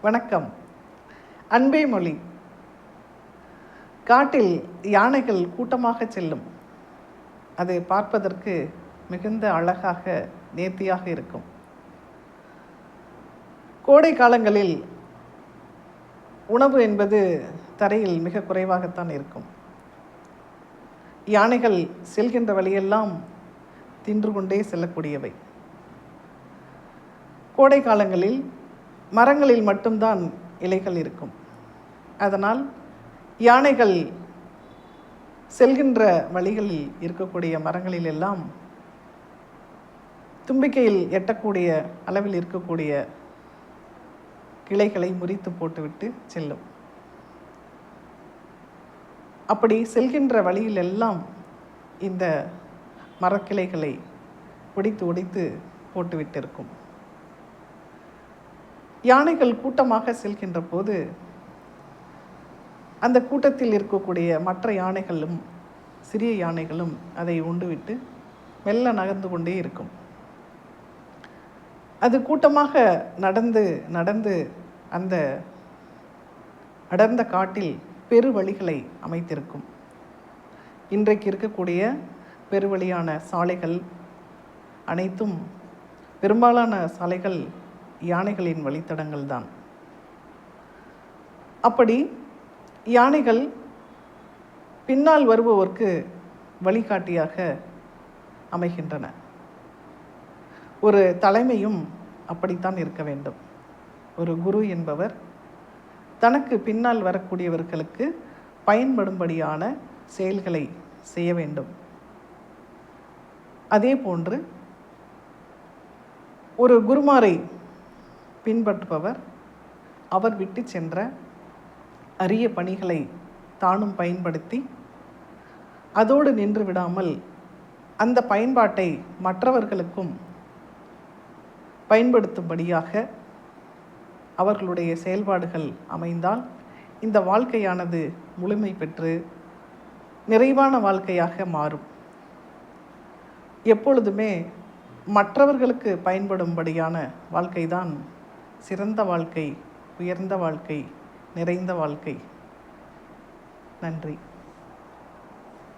வணக்கம். அன்பே மொழி. காட்டில் யானைகள் கூட்டமாக செல்லும். அது பார்ப்பதற்கு மிகுந்த அழகாக நேர்த்தியாக இருக்கும். கோடை காலங்களில் உணவு என்பது தரையில் மிக குறைவாகத்தான் இருக்கும். யானைகள் செல்கின்ற வழியெல்லாம் தின்று கொண்டே செல்லக்கூடியவை. கோடை காலங்களில் மரங்களில் மட்டும்தான் இலைகள் இருக்கும். அதனால் யானைகள் செல்கின்ற வழிகளில் இருக்கக்கூடிய மரங்களில் எல்லாம் தும்பிக்கையில் எட்டக்கூடிய அளவில் இருக்கக்கூடிய கிளைகளை முறித்து போட்டுவிட்டு செல்லும். அப்படி செல்கின்ற வழியில் எல்லாம் இந்த மரக்கிளைகளை ஒடித்து போட்டுவிட்டிருக்கும். யானைகள் கூட்டமாக செல்கின்ற போது அந்த கூட்டத்தில் இருக்கக்கூடிய மற்ற யானைகளும் சிறிய யானைகளும் அதை உண்டுவிட்டு மெல்ல நகர்ந்து கொண்டே இருக்கும். அது கூட்டமாக நடந்து அந்த அடர்ந்த காட்டில் பெருவழிகளை அமைத்திருக்கும். இன்றைக்கு இருக்கக்கூடிய பெருவழியான சாலைகள் அனைத்தும் பெரும்பாலான சாலைகள் யானைகளின் வழித்தடங்கள் தான். அப்படி யானைகள் பின்னால் வருபவர்க்கு வழிகாட்டியாக அமைகின்றன. ஒரு தலைமையும் அப்படித்தான் இருக்க வேண்டும். ஒரு குரு என்பவர் தனக்கு பின்னால் வரக்கூடியவர்களுக்கு பயன்படும்படியான செயல்களை செய்ய வேண்டும். அதே போன்று ஒரு குருமாரை பின்பற்றுபவர் அவர் விட்டு சென்ற அரிய பணிகளை தானும் பயன்படுத்தி அதோடு நின்று விடாமல் அந்த பயன்பாட்டை மற்றவர்களுக்கும் பயன்படுத்தும்படியாக அவர்களுடைய செயல்பாடுகள் அமைந்தால் இந்த வாழ்க்கையானது முழுமை பெற்று நிறைவான வாழ்க்கையாக மாறும். எப்பொழுதுமே மற்றவர்களுக்கு பயன்படும்படியான வாழ்க்கைதான் சிறந்த வாழ்க்கை, உயர்ந்த வாழ்க்கை, நிறைந்த வாழ்க்கை. நன்றி.